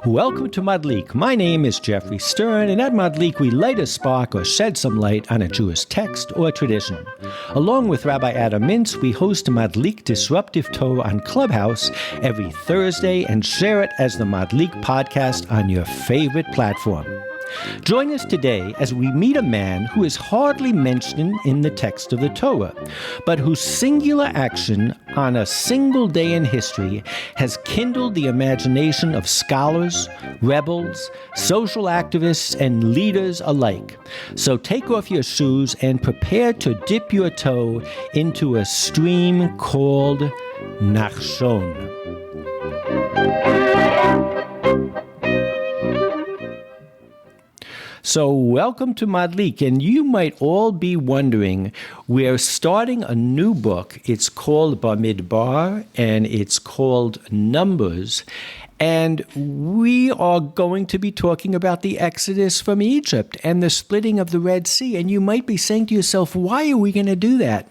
Welcome to Madlik. My name is Geoffrey Stern, and at Madlik we light a spark or shed some light on a Jewish text or tradition. Along with Rabbi Adam Mintz, we host a Madlik Disruptive Torah on Clubhouse every Thursday and share it as the Madlik podcast on your favorite platform. Join us today as we meet a man who is hardly mentioned in the text of the Torah, but whose singular action on a single day in history has kindled the imagination of scholars, rebels, social activists, and leaders alike. So take off your shoes and prepare to dip your toe into a stream called Nachshon. So welcome to Madlik, and you might all be wondering, we're starting a new book. It's called Bamidbar, and it's called Numbers, and we are going to be talking about the Exodus from Egypt and the splitting of the Red Sea. And you might be saying to yourself, why are we going to do that?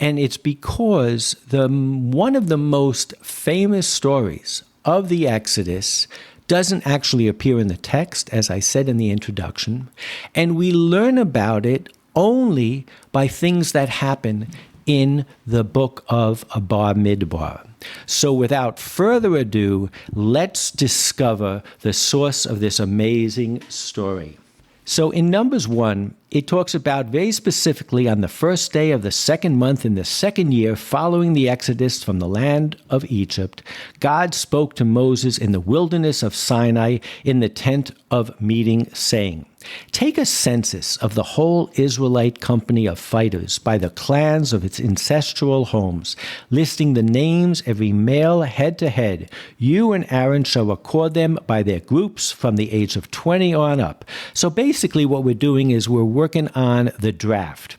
And it's because one of the most famous stories of the Exodus doesn't actually appear in the text, as I said in the introduction, and we learn about it only by things that happen in the book of Bamidbar. So without further ado, let's discover the source of this amazing story. So in Numbers 1, it talks about very specifically on the first day of the second month in the second year following the Exodus from the land of Egypt, God spoke to Moses in the wilderness of Sinai in the tent of meeting, saying, "Take a census of the whole Israelite company of fighters by the clans of its ancestral homes, listing the names, every male head to head. You and Aaron shall record them by their groups from the age of 20 on up." So basically what we're doing is we're working on the draft.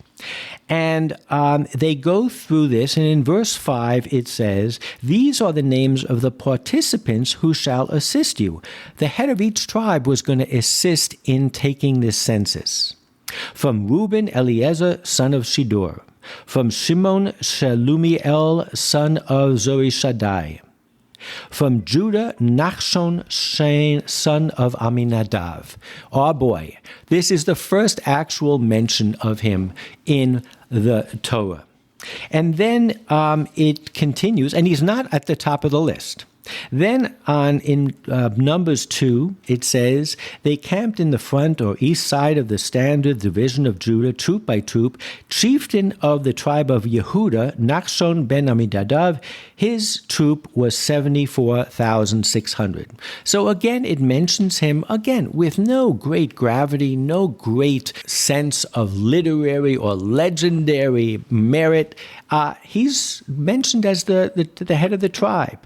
And they go through this, and in verse 5 it says, "These are the names of the participants who shall assist you." The head of each tribe was going to assist in taking this census. From Reuben, Eliezer, son of Shiddur. From Shimon, Shelumiel, son of Zorishadai. From Judah, Nachshon, son of Aminadav. Our boy. This is the first actual mention of him in the Torah. And then it continues, and he's not at the top of the list. Then in Numbers 2, it says, "They camped in the front or east side of the standard division of Judah, troop by troop. Chieftain of the tribe of Yehudah, Nachshon ben Aminadav, his troop was 74,600. So again, it mentions him, again, with no great gravity, no great sense of literary or legendary merit. He's mentioned as the head of the tribe.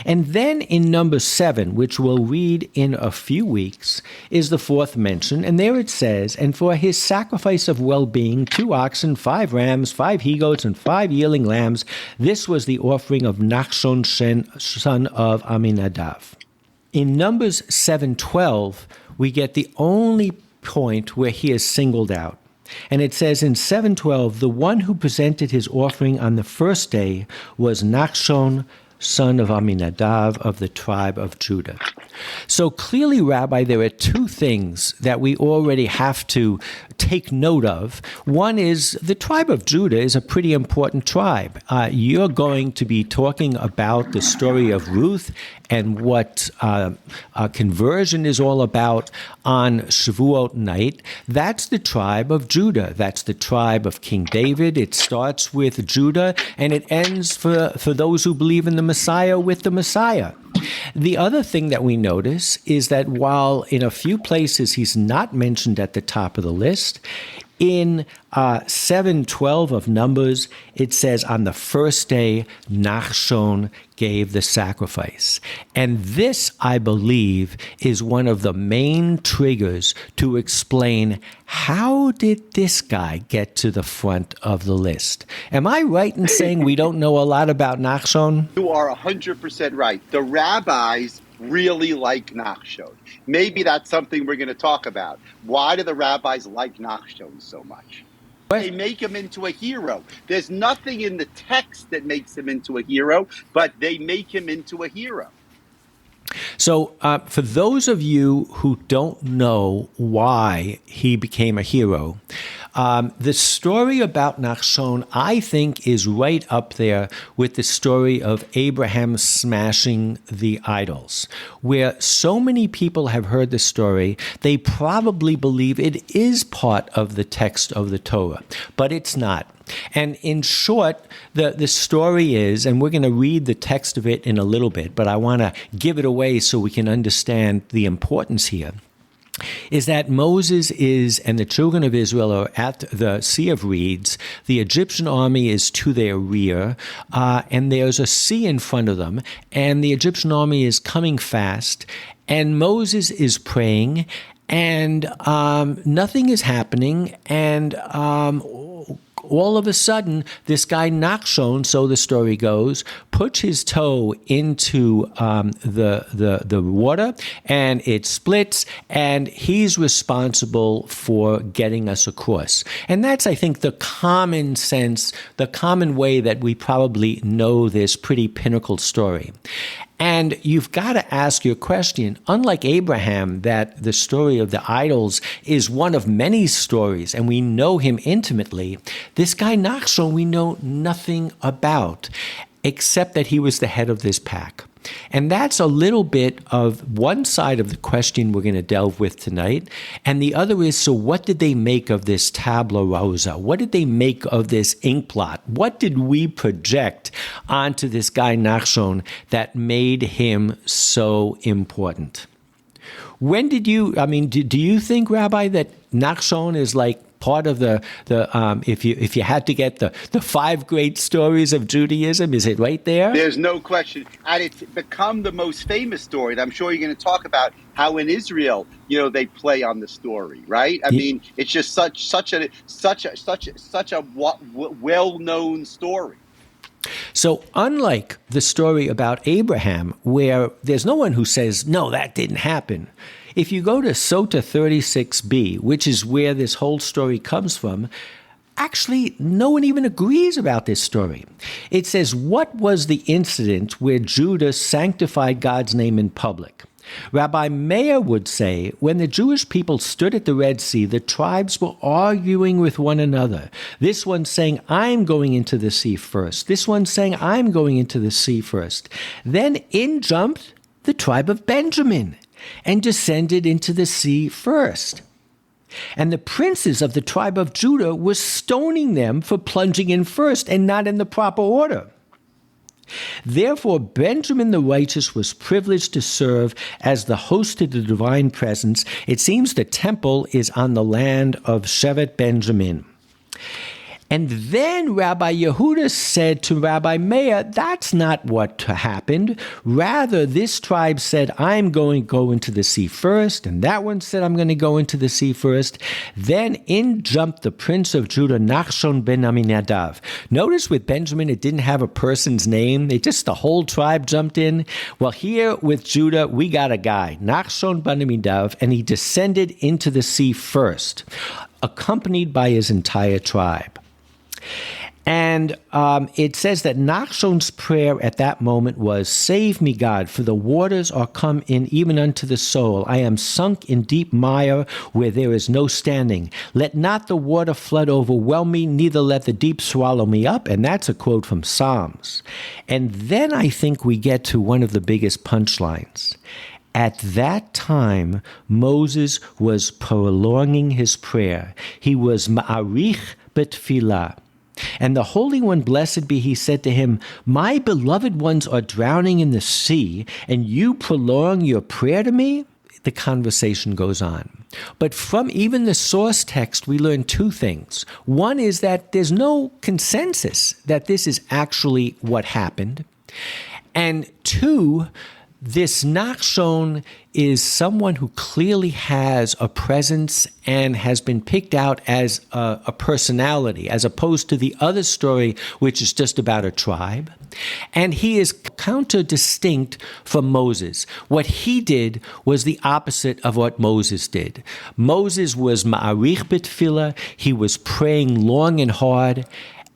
And then in number 7, which we'll read in a few weeks, is the fourth mention. And there it says, "And for his sacrifice of well-being, 2 oxen, 5 rams, 5 he-goats, and 5 yearling lambs. This was the offering of Nachshon, son of Aminadav." In Numbers 7:12, we get the only point where he is singled out. And it says in 7:12, "The one who presented his offering on the first day was Nachshon, son of Aminadav of the tribe of Judah." So clearly, Rabbi, there are 2 things that we already have to take note of. One is the tribe of Judah is a pretty important tribe. You're going to be talking about the story of Ruth and what conversion is all about on Shavuot night. That's the tribe of Judah. That's the tribe of King David. It starts with Judah, and it ends for those who believe in the Messiah with the Messiah. The other thing that we notice is that while in a few places he's not mentioned at the top of the list, in 7:12 of Numbers, it says, "On the first day, Nachshon gave the sacrifice." And this, I believe, is one of the main triggers to explain how did this guy get to the front of the list. Am I right in saying we don't know a lot about Nachshon? You are 100% right. The rabbis really like Nachshon. Maybe that's something we're going to talk about. Why do the rabbis like Nachshon so much? They make him into a hero. There's nothing in the text that makes him into a hero, but they make him into a hero. So for those of you who don't know why he became a hero, the story about Nachshon, I think, is right up there with the story of Abraham smashing the idols, where so many people have heard the story, they probably believe it is part of the text of the Torah, but it's not. And in short, the story is, and we're going to read the text of it in a little bit, but I want to give it away so we can understand the importance here, is that Moses and the children of Israel are at the Sea of Reeds. The Egyptian army is to their rear, and there's a sea in front of them, and the Egyptian army is coming fast, and Moses is praying, and nothing is happening, and all of a sudden, this guy Nachshon, so the story goes, puts his toe into the water, and it splits, and he's responsible for getting us across. And that's, I think, the common sense, the common way that we probably know this pretty pinnacle story. And you've got to ask your question, unlike Abraham, that the story of the idols is one of many stories, and we know him intimately, this guy Nachshon we know nothing about, except that he was the head of this pack. And that's a little bit of one side of the question we're going to delve with tonight. And the other is, so what did they make of this tabula rasa? What did they make of this ink blot? What did we project onto this guy Nachshon that made him so important? When did you, do you think, Rabbi, that Nachshon is like part of the if you had to get the 5 great stories of Judaism, is it right there? There's no question, and it's become the most famous story. And I'm sure you're going to talk about how in Israel, they play on the story, right? I mean, it's just such a well-known story. So unlike the story about Abraham, where there's no one who says, no, that didn't happen, if you go to Sota 36b, which is where this whole story comes from, actually no one even agrees about this story. It says, what was the incident where Judah sanctified God's name in public? Rabbi Meir would say, when the Jewish people stood at the Red Sea, the tribes were arguing with one another. This one saying, I'm going into the sea first. This one saying, I'm going into the sea first. Then in jumped the tribe of Benjamin and descended into the sea first. And the princes of the tribe of Judah were stoning them for plunging in first and not in the proper order. Therefore, Benjamin the righteous was privileged to serve as the host to the divine presence. It seems the temple is on the land of Shevet Benjamin. And then Rabbi Yehuda said to Rabbi Meir, that's not what happened. Rather, this tribe said, I'm going to go into the sea first. And that one said, I'm going to go into the sea first. Then in jumped the prince of Judah, Nachshon ben Aminadav. Notice with Benjamin, it didn't have a person's name. The whole tribe jumped in. Well, here with Judah, we got a guy, Nachshon ben Aminadav, and he descended into the sea first, accompanied by his entire tribe. And it says that Nachshon's prayer at that moment was, save me, God, for the waters are come in even unto the soul. I am sunk in deep mire where there is no standing. Let not the water flood overwhelm me, neither let the deep swallow me up. And that's a quote from Psalms. And then I think we get to one of the biggest punchlines. At that time, Moses was prolonging his prayer. He was ma'arich betfilah. And the Holy One, blessed be he, said to him, my beloved ones are drowning in the sea, and you prolong your prayer to me? The conversation goes on. But from even the source text, we learn 2 things. One is that there's no consensus that this is actually what happened. And 2, this Nachshon is someone who clearly has a presence and has been picked out as a personality, as opposed to the other story, which is just about a tribe. And he is counter-distinct from Moses. What he did was the opposite of what Moses did. Moses was ma'arich betfilah. He was praying long and hard.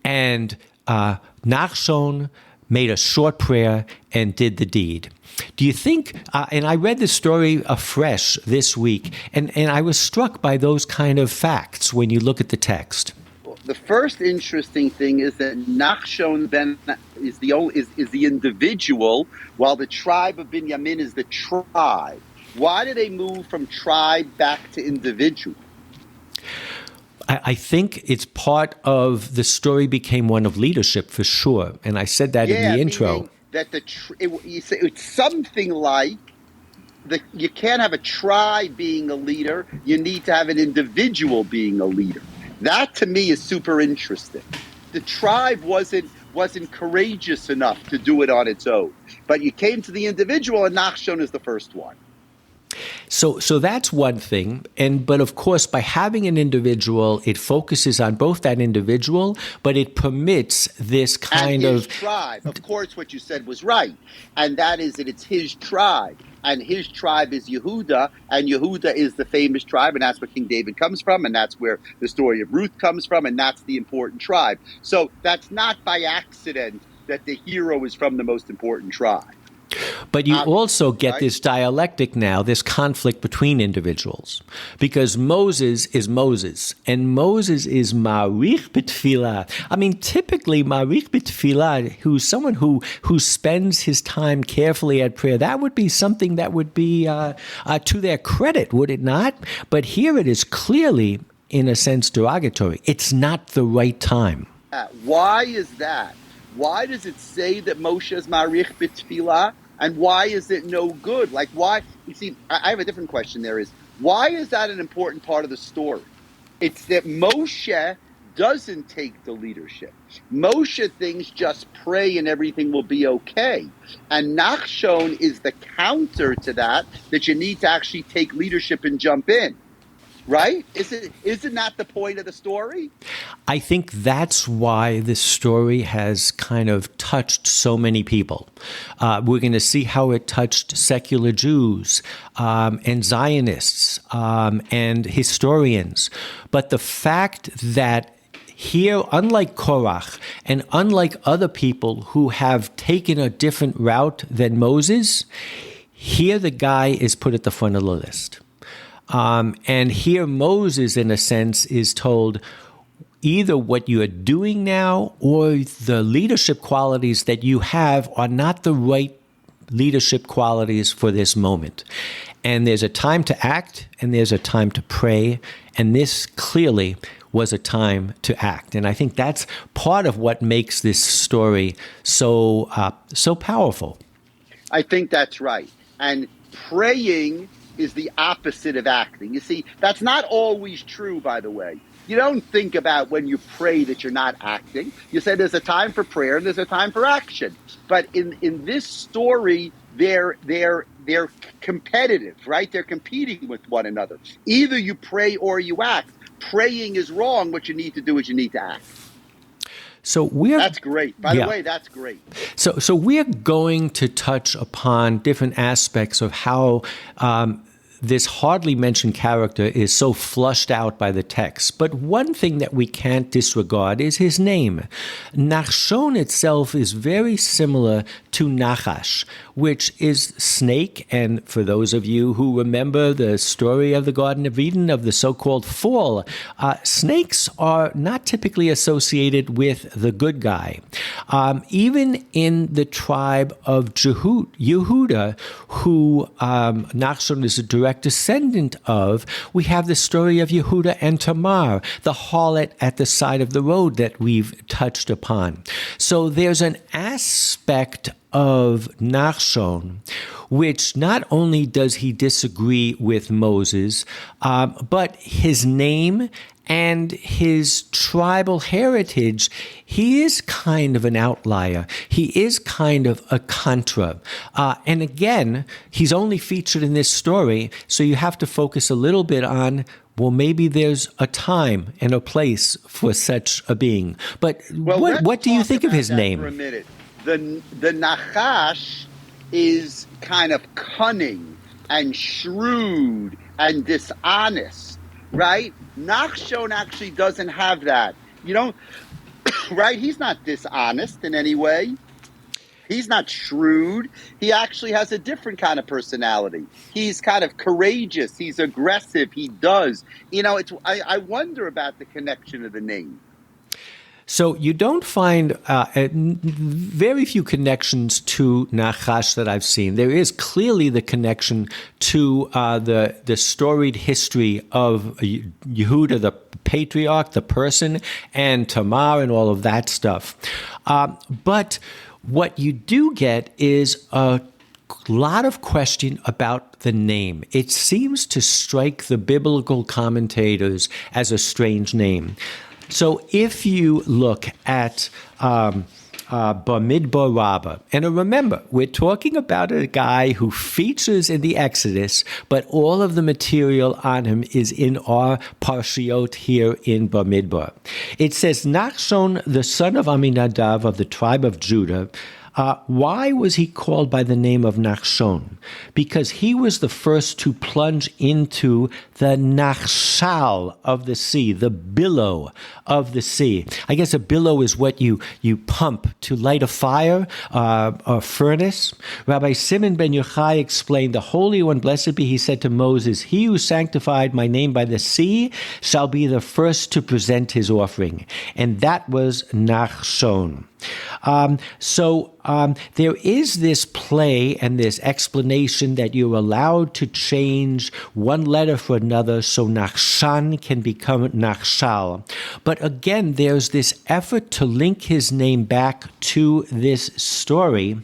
And Nachshon made a short prayer, and did the deed. Do you think, and I read the story afresh this week, and I was struck by those kind of facts when you look at the text. The first interesting thing is that Nachshon is the individual, while the tribe of Binyamin is the tribe. Why do they move from tribe back to individual? I think it's part of the story became one of leadership for sure, and I said that in the intro. That it's something like you can't have a tribe being a leader. You need to have an individual being a leader. That to me is super interesting. The tribe wasn't courageous enough to do it on its own, but you came to the individual, and Nachshon is the first one. So that's one thing, but of course, by having an individual, it focuses on both that individual, but it permits this kind and his of tribe. Of course, what you said was right, and that is that it's his tribe, and his tribe is Yehuda, and Yehuda is the famous tribe, and that's where King David comes from, and that's where the story of Ruth comes from, and that's the important tribe. So that's not by accident that the hero is from the most important tribe. But you also get this dialectic now, this conflict between individuals, because Moses is Moses, and Moses is Marich B'Tfilah. I mean, typically Marich B'Tfilah, who's someone who spends his time carefully at prayer, that would be something that would be to their credit, would it not? But here it is clearly, in a sense, derogatory. It's not the right time. Why is that? Why does it say that Moshe is Marich B'Tfilah? And why is it no good? Like, why? You see, I have a different question there is, why is that an important part of the story? It's that Moshe doesn't take the leadership. Moshe thinks just pray and everything will be okay. And Nachshon is the counter to that you need to actually take leadership and jump in. Right? Isn't that the point of the story? I think that's why this story has kind of touched so many people. We're going to see how it touched secular Jews and Zionists and historians. But the fact that here, unlike Korach and unlike other people who have taken a different route than Moses, here the guy is put at the front of the list. And here Moses, in a sense, is told either what you are doing now or the leadership qualities that you have are not the right leadership qualities for this moment. And there's a time to act and there's a time to pray. And this clearly was a time to act. And I think that's part of what makes this story so powerful. I think that's right. And praying is the opposite of acting. You see, that's not always true, by the way. You don't think about when you pray that you're not acting. You say there's a time for prayer and there's a time for action. But in this story, they're competitive, right? They're competing with one another. Either you pray or you act. Praying is wrong. What you need to do is you need to act. That's great. By the way, that's great. So we're going to touch upon different aspects of how this hardly mentioned character is so flushed out by the text. But one thing that we can't disregard is his name. Nachshon itself is very similar to Nachash, which is snake. And for those of you who remember the story of the Garden of Eden, of the so-called fall, snakes are not typically associated with the good guy. Even in the tribe of Yehuda, who Nachshon is a direct descendant of, we have the story of Yehuda and Tamar, the harlot at the side of the road that we've touched upon. So there's an aspect of Nachshon, which not only does he disagree with Moses, but his name and his tribal heritage, he is kind of an outlier. He is kind of a contra. And again, he's only featured in this story, so you have to focus a little bit on, well, maybe there's a time and a place for such a being. But what do you think of his name? For a minute. The Nachash is kind of cunning and shrewd and dishonest, right? Nachshon actually doesn't have that. You don't, right? He's not dishonest in any way. He's not shrewd. He actually has a different kind of personality. He's kind of courageous. He's aggressive. He does. I wonder about the connection of the name. So you don't find very few connections to Nachash that I've seen. There is clearly the connection to the storied history of Yehuda, the patriarch, the person, and Tamar and all of that stuff. But what you do get is a lot of question about the name. It seems to strike the biblical commentators as a strange name. So if you look at Bamidbar Rabbah, and remember, we're talking about a guy who features in the Exodus, but all of the material on him is in our parshiot here in Bamidbar. It says, Nachshon, the son of Aminadav of the tribe of Judah. Why was he called by the name of Nachshon? Because he was the first to plunge into the Nachshal of the sea, the billow of the sea. I guess a billow is what you pump to light a fire, a furnace. Rabbi Simon ben Yochai explained, the Holy One, blessed be he, said to Moses, he who sanctified my name by the sea shall be the first to present his offering. And that was Nachshon. There is this play and this explanation that you're allowed to change one letter for another so Nachshon can become Nachshal. But again, there's this effort to link his name back to this story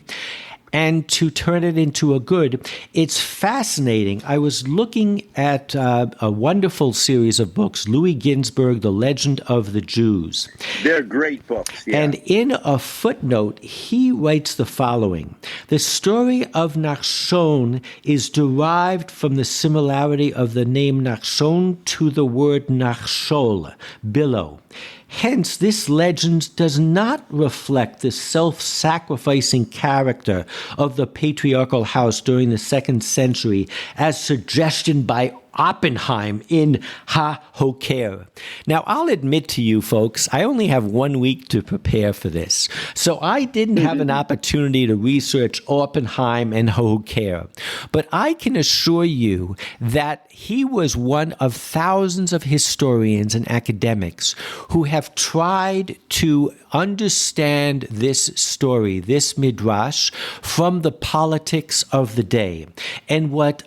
and to turn it into a good. It's fascinating. I was looking at a wonderful series of books, Louis Ginsburg, The Legend of the Jews. They're great books. Yeah. And in a footnote, he writes the following. The story of Nachshon is derived from the similarity of the name Nachshon to the word Nachshol, billow. Hence, this legend does not reflect the self-sacrificing character of the patriarchal house during the 2nd century, as suggested by Oppenheim in Ha-Hoker. Now, I'll admit to you folks, I only have 1 week to prepare for this. So I didn't have an opportunity to research Oppenheim and Ha-Hoker. But I can assure you that he was one of thousands of historians and academics who have tried to understand this story, this midrash, from the politics of the day. And what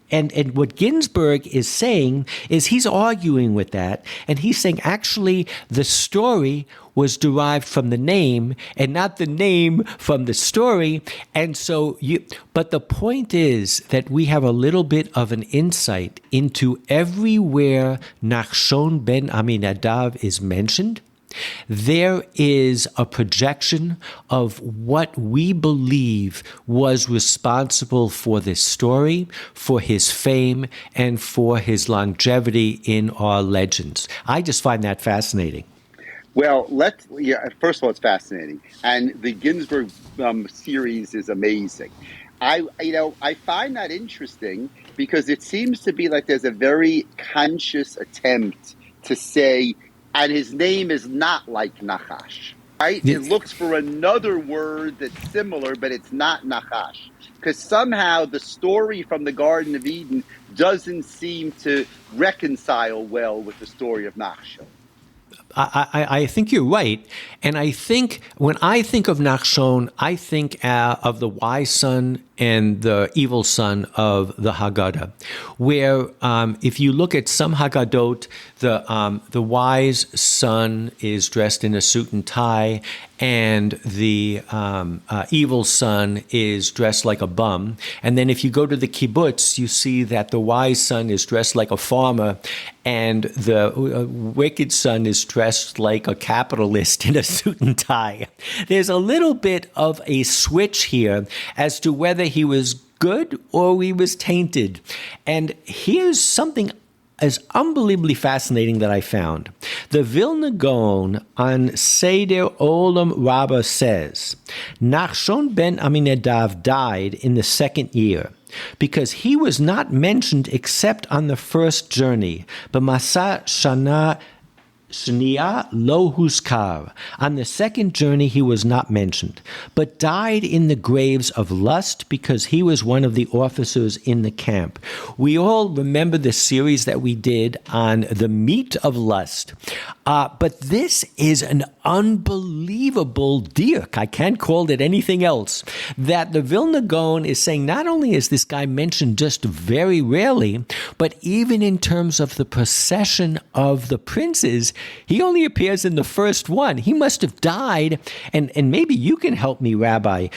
what Ginsburg is saying is he's arguing with that, and he's saying actually the story was derived from the name and not the name from the story. And so but the point is that we have a little bit of an insight into everywhere Nachshon ben Aminadav is mentioned. There is a projection of what we believe was responsible for this story, for his fame, and for his longevity in our legends. I just find that fascinating. Well, first of all, it's fascinating. And the Ginsburg series is amazing. I find that interesting because it seems to be like there's a very conscious attempt to say, and his name is not like Nachash, right? It looks for another word that's similar, but it's not Nachash. Because somehow the story from the Garden of Eden doesn't seem to reconcile well with the story of Nachshon. I think you're right. And I think when I think of Nachshon, I think of the wise son and the evil son of the Haggadah, where if you look at some Haggadot, the wise son is dressed in a suit and tie, and the evil son is dressed like a bum. And then if you go to the kibbutz, you see that the wise son is dressed like a farmer, and the wicked son is dressed like a capitalist in a suit and tie. There's a little bit of a switch here as to whether he was good or he was tainted. And here's something as unbelievably fascinating that I found. The Vilna Gaon on Seder Olam Rabbah says, Nachshon ben Aminadav died in the 2nd year, because he was not mentioned except on the first journey, B'masa Shana Shnia lo huskar. On the second journey he was not mentioned, but died in the graves of lust because he was one of the officers in the camp. We all remember the series that we did on the meat of lust. But this is an unbelievable dirk. I can't call it anything else. That the Vilna Gaon is saying not only is this guy mentioned just very rarely, but even in terms of the procession of the princes, he only appears in the first one. He must have died, and maybe you can help me, Rabbi.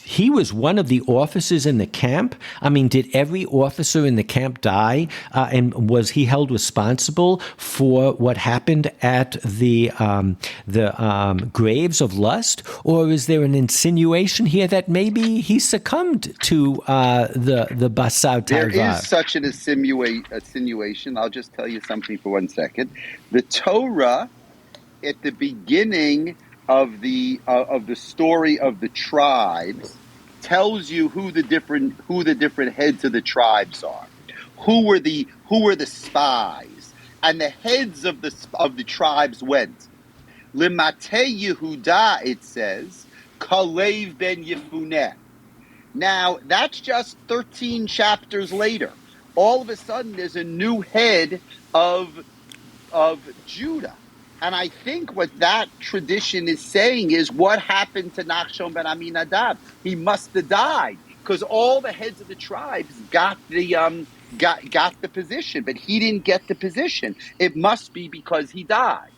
He was one of the officers in the camp. I mean, did every officer in the camp die? And was he held responsible for what happened at the graves of lust? Or is there an insinuation here that maybe he succumbed to the Basar Tarvar? There is such an insinuation. I'll just tell you something for 1 second. The Torah, at the beginning of the story of the tribes, tells you who the different heads of the tribes are, who were the spies, and the heads of the tribes went. Limate Yehuda, it says, Kalev ben Yefuneh. Now that's just 13 chapters later. All of a sudden, there's a new head of Judah. And I think what that tradition is saying is what happened to Nachshon ben Aminadav. He must have died because all the heads of the tribes got the position, but he didn't get the position. It must be because he died.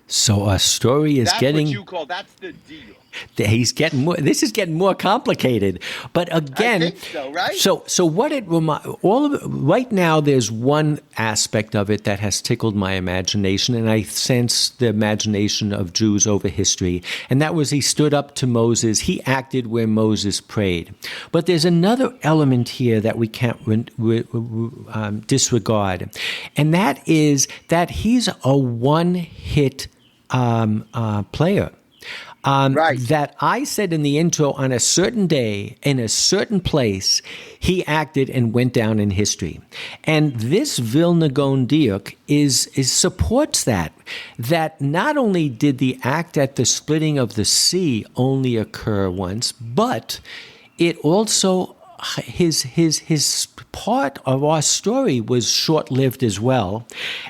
So our story is that's what you call, that's the deal. He's getting more. This is getting more complicated. But again, I think so, right? So what it all of it, right now, there's one aspect of it that has tickled my imagination, and I sense the imagination of Jews over history, and that was he stood up to Moses. He acted where Moses prayed. But there's another element here that we can't disregard, and that is that he's a one-hit player. Right. That I said in the intro, on a certain day, in a certain place, he acted and went down in history. And this Vilna Gaon Diuk supports that not only did the act at the splitting of the sea only occur once, but it also his part of our story was short-lived as well,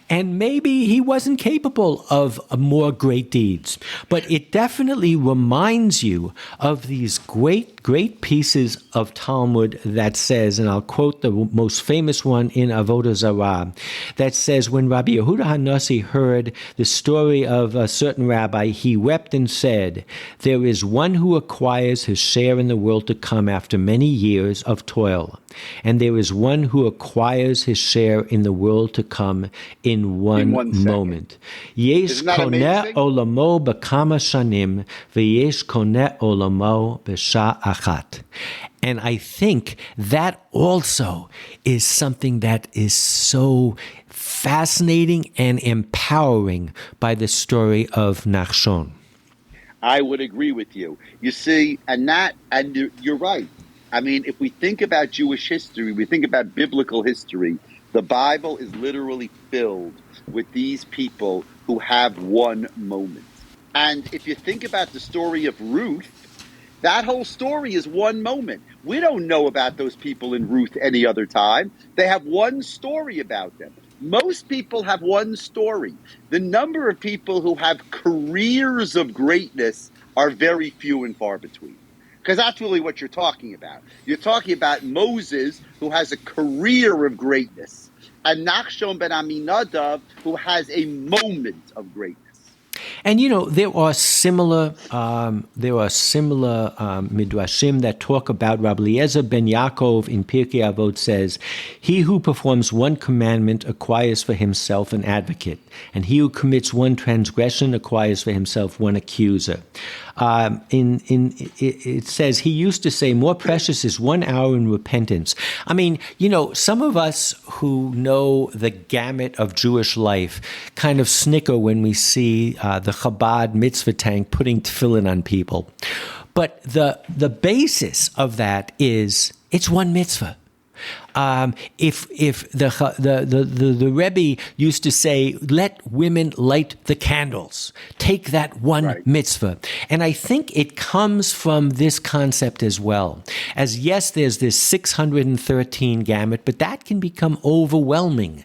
and maybe he wasn't capable of more great deeds, but it definitely reminds you of these great pieces of Talmud that says, and I'll quote the most famous one in Avodah Zarah, that says, when Rabbi Yehuda HaNasi heard the story of a certain rabbi, he wept and said, there is one who acquires his share in the world to come after many years of toil, and there is one who acquires his share in the world to come in one moment. Yesh koneh olamo b'kama shanim, v'yesh koneh olamo b'sha achat. And I think that also is something that is so fascinating and empowering by the story of Nachshon. I would agree with you. You see, and you're right. I mean, if we think about Jewish history, we think about biblical history, the Bible is literally filled with these people who have one moment. And if you think about the story of Ruth, that whole story is one moment. We don't know about those people in Ruth any other time. They have one story about them. Most people have one story. The number of people who have careers of greatness are very few and far between. Because that's really what you're talking about. You're talking about Moses, who has a career of greatness, and Nachshon ben Aminadav, who has a moment of greatness. And there are similar midrashim that talk about. Rabbi Eliezer ben Yaakov in Pirkei Avot says, "He who performs one commandment acquires for himself an advocate, and he who commits one transgression acquires for himself one accuser." It says, he used to say, more precious is 1 hour in repentance. I mean, some of us who know the gamut of Jewish life kind of snicker when we see the Chabad mitzvah tank putting tefillin on people. But the basis of that is, it's one mitzvah. If the Rebbe used to say, let women light the candles, take that one mitzvah. And I think it comes from this concept as well. As yes, there's this 613 gamut, but that can become overwhelming.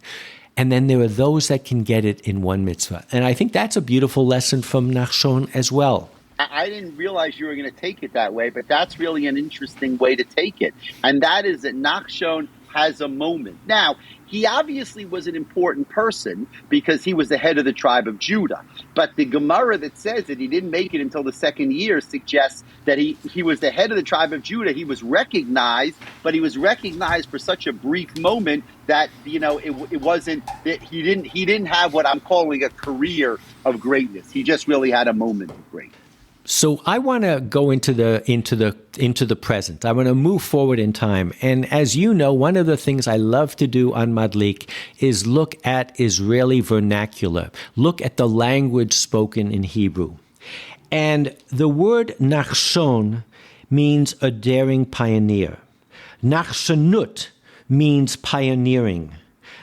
And then there are those that can get it in one mitzvah. And I think that's a beautiful lesson from Nachshon as well. I didn't realize you were going to take it that way, but that's really an interesting way to take it. And that is that Nachshon has a moment. Now, he obviously was an important person because he was the head of the tribe of Judah. But the Gemara that says that he didn't make it until the second year suggests that he was the head of the tribe of Judah. He was recognized, but he was recognized for such a brief moment that, it wasn't that he didn't have what I'm calling a career of greatness. He just really had a moment of greatness. So I want to go into the present. I want to move forward in time. And as you know, one of the things I love to do on Madlik is look at Israeli vernacular, look at the language spoken in Hebrew. And the word Nachshon means a daring pioneer. Nachshonut means pioneering.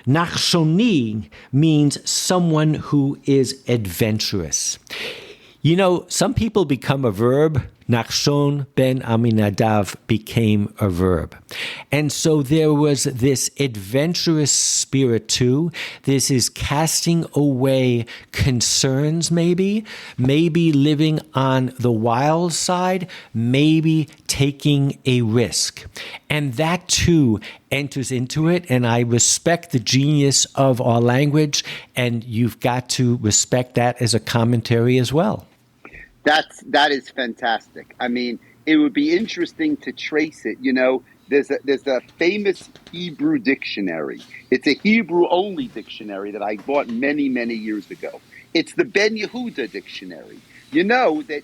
Nachshoni means someone who is adventurous. Some people become a verb. Nachshon ben Aminadav became a verb. And so there was this adventurous spirit too. This is casting away concerns maybe living on the wild side, maybe taking a risk. And that too enters into it. And I respect the genius of our language, and you've got to respect that as a commentary as well. That is fantastic. I mean, it would be interesting to trace it. There's a famous Hebrew dictionary. It's a Hebrew-only dictionary that I bought many, many years ago. It's the Ben Yehuda dictionary. You know that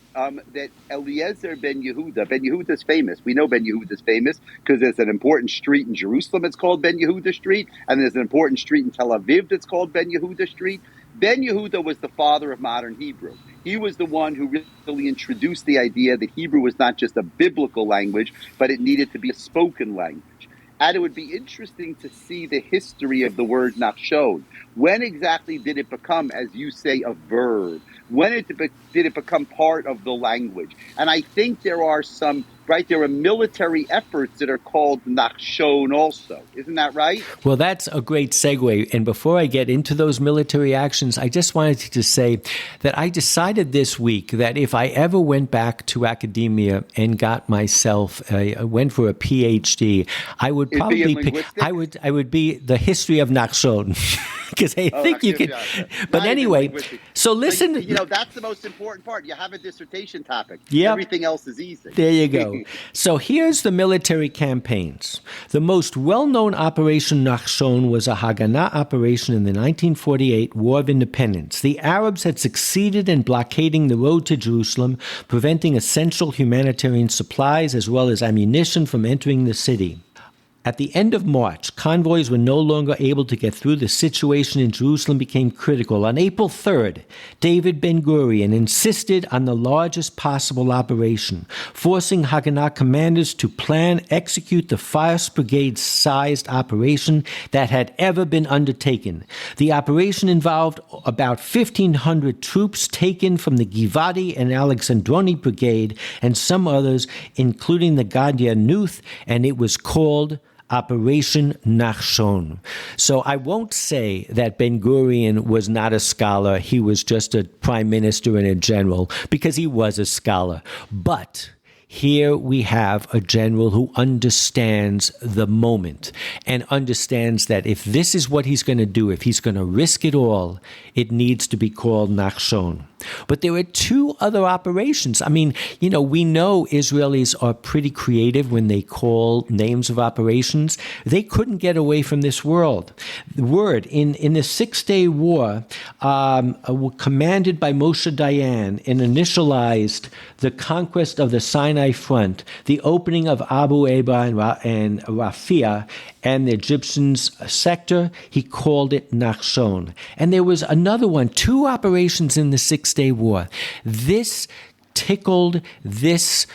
Eliezer Ben Yehuda is famous. We know Ben Yehuda is famous because there's an important street in Jerusalem that's called Ben Yehuda Street, and there's an important street in Tel Aviv that's called Ben Yehuda Street. Ben Yehuda was the father of modern Hebrew. He was the one who really introduced the idea that Hebrew was not just a biblical language, but it needed to be a spoken language. And it would be interesting to see the history of the word Nachshon. When exactly did it become, as you say, a verb? When did it become part of the language? And I think there are military efforts that are called Nachshon also. Isn't that right? Well, that's a great segue. And before I get into those military actions, I just wanted to say that I decided this week that if I ever went back to academia and got myself, went for a PhD, I would probably I would be the history of Nachshon. Because I think you could. But anyway, so listen. That's the most important part. You have a dissertation topic. Yep. Everything else is easy. There you go. So here's the military campaigns. The most well-known Operation Nachshon was a Haganah operation in the 1948 War of Independence. The Arabs had succeeded in blockading the road to Jerusalem, preventing essential humanitarian supplies as well as ammunition from entering the city. At the end of March, convoys were no longer able to get through. The situation in Jerusalem became critical. On April 3rd, David Ben-Gurion insisted on the largest possible operation, forcing Haganah commanders to execute the first brigade-sized operation that had ever been undertaken. The operation involved about 1,500 troops taken from the Givati and Alexandroni Brigade and some others, including the Gad Yanuth, and it was called Operation Nachshon. So I won't say that Ben-Gurion was not a scholar. He was just a prime minister and a general, because he was a scholar. But here we have a general who understands the moment and understands that if this is what he's going to do, if he's going to risk it all, it needs to be called Nachshon. But there were two other operations. I mean, we know Israelis are pretty creative when they call names of operations. They couldn't get away from this word. In the Six-Day War, commanded by Moshe Dayan and initialized the conquest of the Sinai Front, the opening of Abu Eba and Rafia, and the Egyptians' sector, he called it Nachshon. And there was another one, two operations in the Six-Day War. This tickled, this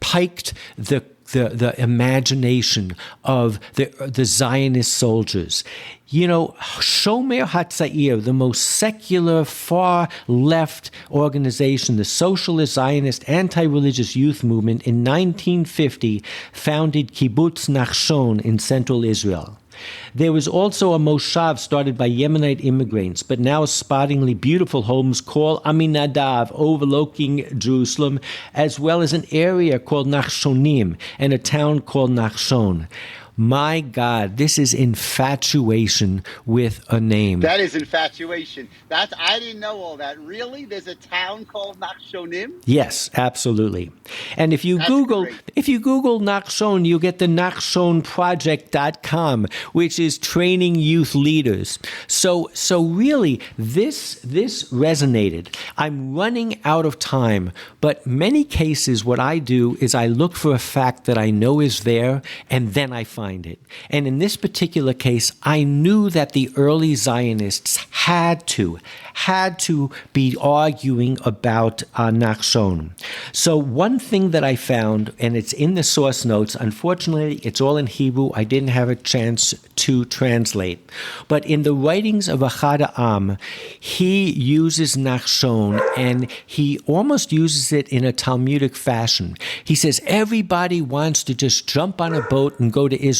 piked the the imagination of the Zionist soldiers. You know, Shomer HaTzair, the most secular, far-left organization, the socialist, Zionist, anti-religious youth movement in 1950 founded Kibbutz Nachshon in central Israel. There was also a moshav started by Yemenite immigrants, but now spottingly beautiful homes called Aminadav, overlooking Jerusalem, as well as an area called Nachshonim and a town called Nachshon. My God, this is infatuation with a name. That is infatuation. I didn't know all that. Really? There's a town called Nachshonim? Yes, absolutely. And if you Google Nachshon, you get the NachshonProject.com, which is training youth leaders. So really, this resonated. I'm running out of time, but many cases what I do is I look for a fact that I know is there, and then I find it. And in this particular case, I knew that the early Zionists had to be arguing about Nachshon. So one thing that I found, and it's in the source notes, unfortunately, it's all in Hebrew. I didn't have a chance to translate. But in the writings of Achad Am, he uses Nachshon, and he almost uses it in a Talmudic fashion. He says, everybody wants to just jump on a boat and go to Israel.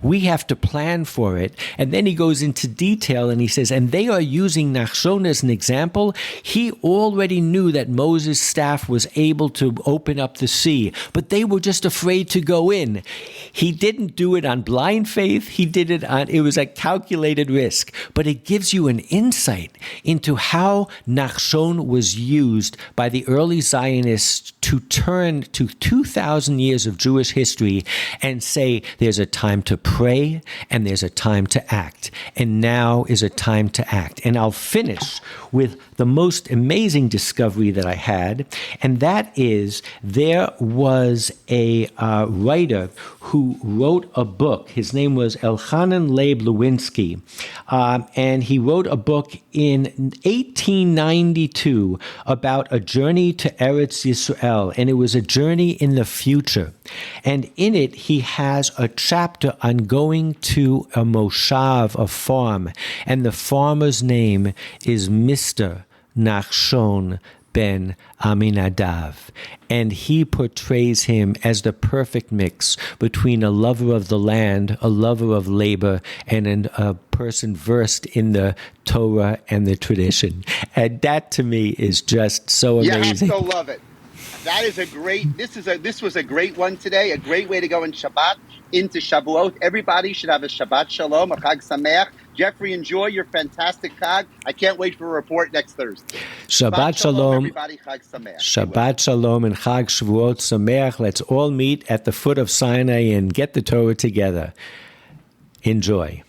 We have to plan for it. And then he goes into detail, and he says, and they are using Nachshon as an example. He already knew that Moses' staff was able to open up the sea, but they were just afraid to go in. He didn't do it on blind faith. He did it was a calculated risk, but it gives you an insight into how Nachshon was used by the early Zionists to turn to 2,000 years of Jewish history and say there's a time to pray and there's a time to act. And now is a time to act. And I'll finish with the most amazing discovery that I had, and that is there was a writer who wrote a book. His name was Elchanan Leib Lewinsky, and he wrote a book in 1892 about a journey to Eretz Yisrael, and it was a journey in the future. And in it, he has a chapter on going to a moshav, a farm, and the farmer's name is Mr. Nachshon ben Aminadav. And he portrays him as the perfect mix between a lover of the land, a lover of labor, and a person versed in the Torah and the tradition. And that to me is just so amazing. You have to love it. That is this was a great one today, a great way to go in Shabbat into Shavuot. Everybody should have a Shabbat Shalom, a Chag Sameach. Geoffrey, enjoy your fantastic Chag. I can't wait for a report next Thursday. Shabbat Shalom, everybody, Chag Sameach. Shabbat Shalom and Chag Shavuot Sameach. Let's all meet at the foot of Sinai and get the Torah together. Enjoy.